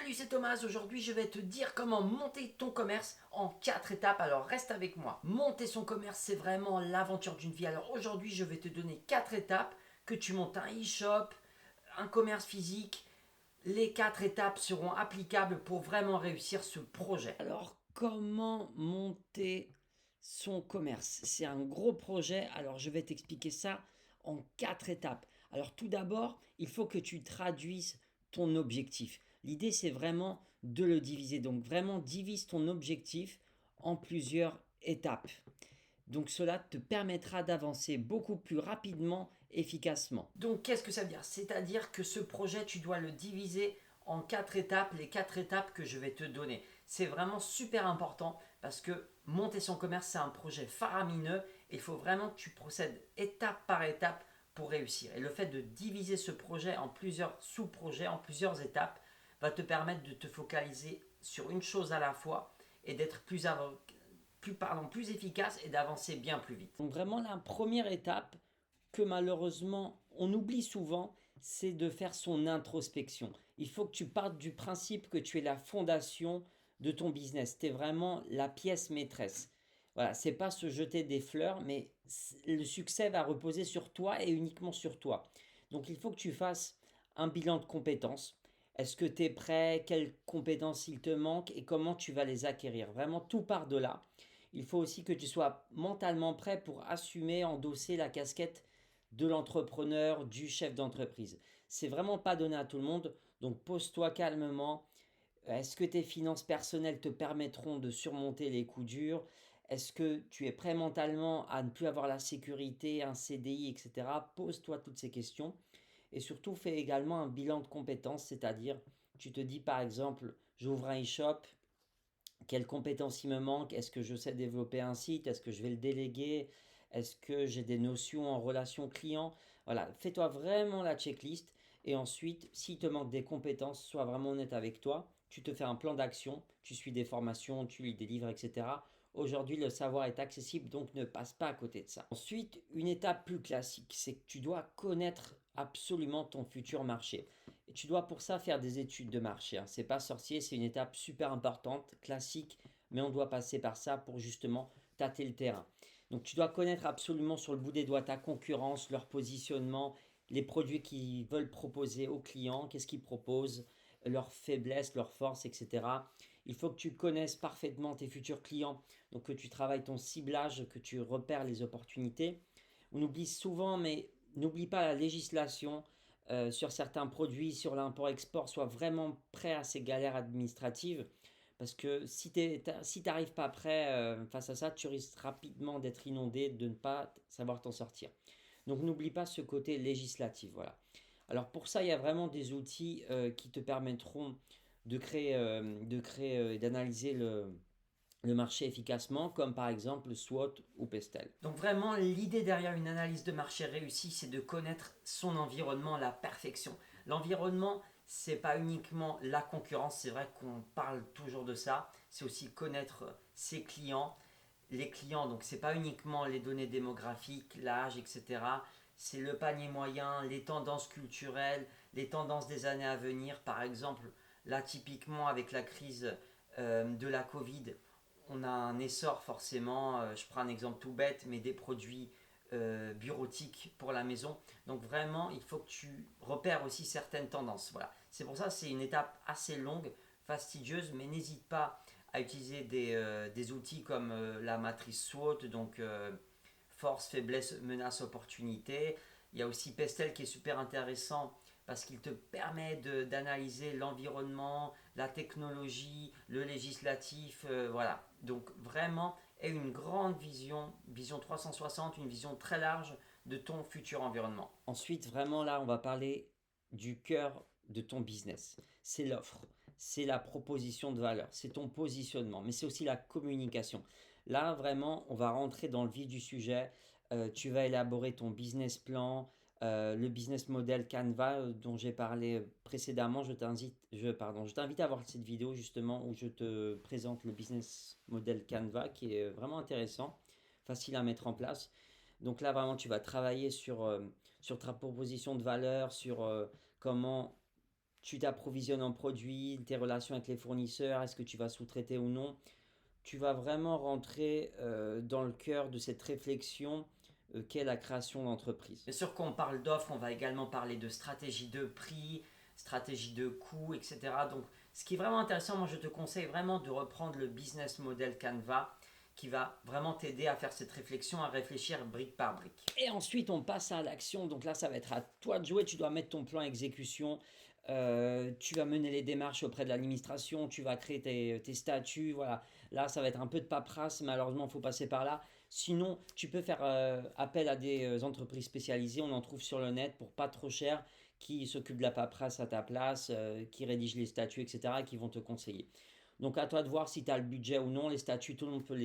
Salut, c'est Thomas. Aujourd'hui, je vais te dire comment monter ton commerce en 4 étapes. Alors, reste avec moi. Monter son commerce, c'est vraiment l'aventure d'une vie. Alors, aujourd'hui, je vais te donner 4 étapes que tu montes un e-shop, un commerce physique. Les 4 étapes seront applicables pour vraiment réussir ce projet. Alors, comment monter son commerce? C'est un gros projet. Alors, je vais t'expliquer ça en 4 étapes. Alors, tout d'abord, il faut que tu traduises ton objectif. L'idée, c'est vraiment de le diviser. Donc, vraiment, divise ton objectif en plusieurs étapes. Donc, cela te permettra d'avancer beaucoup plus rapidement, efficacement. Donc, qu'est-ce que ça veut dire? C'est-à-dire que ce projet, tu dois le diviser en 4 étapes, les 4 étapes que je vais te donner. C'est vraiment super important parce que monter son commerce, c'est un projet faramineux et il faut vraiment que tu procèdes étape par étape pour réussir. Et le fait de diviser ce projet en plusieurs sous-projets, en plusieurs étapes, va te permettre de te focaliser sur une chose à la fois et d'être plus efficace et d'avancer bien plus vite. Donc vraiment la première étape que malheureusement on oublie souvent, c'est de faire son introspection. Il faut que tu partes du principe que tu es la fondation de ton business. Tu es vraiment la pièce maîtresse. Voilà, c'est pas se jeter des fleurs, mais le succès va reposer sur toi et uniquement sur toi. Donc il faut que tu fasses un bilan de compétences. Est-ce que tu es prêt? Quelles compétences il te manque et comment tu vas les acquérir? Vraiment, tout part de là. Il faut aussi que tu sois mentalement prêt pour assumer, endosser la casquette de l'entrepreneur, du chef d'entreprise. C'est vraiment pas donné à tout le monde, donc pose-toi calmement. Est-ce que tes finances personnelles te permettront de surmonter les coups durs? Est-ce que tu es prêt mentalement à ne plus avoir la sécurité, un CDI, etc. Pose-toi toutes ces questions. Et surtout, fais également un bilan de compétences, c'est-à-dire, tu te dis par exemple, j'ouvre un e-shop, quelles compétences il me manque? Est-ce que je sais développer un site? Est-ce que je vais le déléguer? Est-ce que j'ai des notions en relation client? Voilà, fais-toi vraiment la checklist. Et ensuite, s'il te manque des compétences, sois vraiment honnête avec toi. Tu te fais un plan d'action, tu suis des formations, tu lis des livres, etc. Aujourd'hui, le savoir est accessible, donc ne passe pas à côté de ça. Ensuite, une étape plus classique, c'est que tu dois connaître absolument ton futur marché. Et tu dois pour ça faire des études de marché, hein. C'est pas sorcier, c'est une étape super importante, classique, mais on doit passer par ça pour justement tâter le terrain. Donc tu dois connaître absolument sur le bout des doigts ta concurrence, leur positionnement, les produits qu'ils veulent proposer aux clients, qu'est-ce qu'ils proposent, leurs faiblesses, leurs forces, etc. Il faut que tu connaisses parfaitement tes futurs clients, donc que tu travailles ton ciblage, que tu repères les opportunités. On oublie souvent, mais n'oublie pas la législation sur certains produits, sur l'import-export, sois vraiment prêt à ces galères administratives. Parce que si tu n'arrives pas prêt face à ça, tu risques rapidement d'être inondé, de ne pas savoir t'en sortir. Donc n'oublie pas ce côté législatif. Voilà. Alors pour ça, il y a vraiment des outils qui te permettront de créer et d'analyser le marché efficacement, comme par exemple SWOT ou Pestel. Donc vraiment, l'idée derrière une analyse de marché réussie, c'est de connaître son environnement à la perfection. L'environnement, c'est pas uniquement la concurrence, c'est vrai qu'on parle toujours de ça, c'est aussi connaître ses clients. Les clients, donc c'est pas uniquement les données démographiques, l'âge, etc. C'est le panier moyen, les tendances culturelles, les tendances des années à venir. Par exemple, là typiquement avec la crise de la Covid, on a un essor forcément, je prends un exemple tout bête, mais des produits bureautiques pour la maison. Donc vraiment, il faut que tu repères aussi certaines tendances. Voilà. C'est pour ça que c'est une étape assez longue, fastidieuse, mais n'hésite pas à utiliser des outils comme la matrice SWOT, donc force, faiblesse, menace, opportunité. Il y a aussi Pestel qui est super intéressant parce qu'il te permet d'analyser l'environnement, la technologie, le législatif, voilà. Donc vraiment, et une grande vision 360, une vision très large de ton futur environnement. Ensuite, vraiment là, on va parler du cœur de ton business. C'est l'offre, c'est la proposition de valeur, c'est ton positionnement, mais c'est aussi la communication. Là, vraiment, on va rentrer dans le vif du sujet. Tu vas élaborer ton business plan, le business model Canva dont j'ai parlé précédemment. Je t'invite à voir cette vidéo justement où je te présente le business model Canva qui est vraiment intéressant, facile à mettre en place. Donc là, vraiment, tu vas travailler sur ta proposition de valeur, sur comment tu t'approvisionnes en produits, tes relations avec les fournisseurs, est-ce que tu vas sous-traiter ou non. Tu vas vraiment rentrer dans le cœur de cette réflexion qu'est la création d'entreprise. Bien sûr, quand on parle d'offres, on va également parler de stratégie de prix, stratégie de coût, etc. Donc, ce qui est vraiment intéressant, moi je te conseille vraiment de reprendre le business model Canva qui va vraiment t'aider à faire cette réflexion, à réfléchir brique par brique. Et ensuite, on passe à l'action. Donc là, ça va être à toi de jouer. Tu dois mettre ton plan à exécution. Tu vas mener les démarches auprès de l'administration. Tu vas créer tes statuts. Voilà. Là, ça va être un peu de paperasse. Malheureusement, il faut passer par là. Sinon, tu peux faire appel à des entreprises spécialisées. On en trouve sur le net pour pas trop cher, qui s'occupent de la paperasse à ta place, qui rédigent les statuts, etc., et qui vont te conseiller. Donc à toi de voir si tu as le budget ou non. Les statuts, tout le monde peut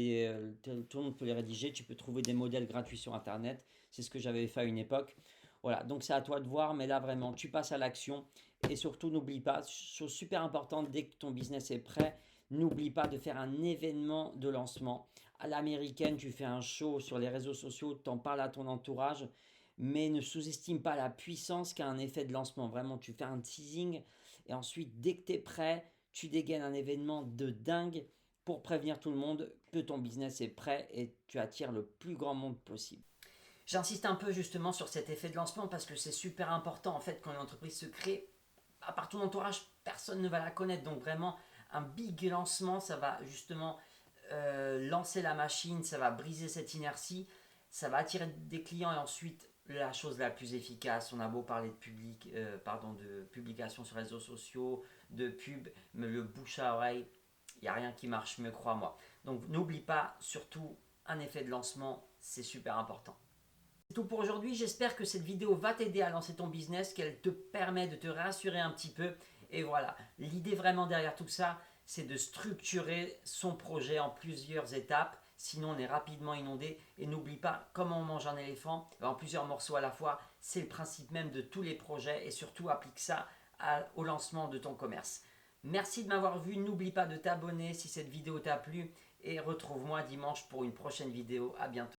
tout le monde peut les rédiger. Tu peux trouver des modèles gratuits sur Internet. C'est ce que j'avais fait à une époque. Voilà, donc c'est à toi de voir, mais là vraiment, tu passes à l'action. Et surtout, n'oublie pas, chose super importante, dès que ton business est prêt, n'oublie pas de faire un événement de lancement. À l'américaine, tu fais un show sur les réseaux sociaux, t'en parles à ton entourage, mais ne sous-estime pas la puissance qu'a un effet de lancement. Vraiment, tu fais un teasing, et ensuite, dès que tu es prêt, tu dégaines un événement de dingue pour prévenir tout le monde que ton business est prêt et tu attires le plus grand monde possible. J'insiste un peu justement sur cet effet de lancement parce que c'est super important en fait quand une entreprise se crée. À part ton entourage, personne ne va la connaître. Donc vraiment, un big lancement, ça va justement lancer la machine, ça va briser cette inertie, ça va attirer des clients et ensuite la chose la plus efficace, on a beau parler de publication sur les réseaux sociaux, de pub, mais le bouche à oreille, il n'y a rien qui marche mieux, crois-moi. Donc n'oublie pas, surtout, un effet de lancement, c'est super important. C'est tout pour aujourd'hui, j'espère que cette vidéo va t'aider à lancer ton business, qu'elle te permet de te rassurer un petit peu. Et voilà, l'idée vraiment derrière tout ça, c'est de structurer son projet en plusieurs étapes, sinon on est rapidement inondé. Et n'oublie pas, comme on mange un éléphant, en plusieurs morceaux à la fois, c'est le principe même de tous les projets et surtout applique ça au lancement de ton commerce. Merci de m'avoir vu, n'oublie pas de t'abonner si cette vidéo t'a plu et retrouve-moi dimanche pour une prochaine vidéo. À bientôt.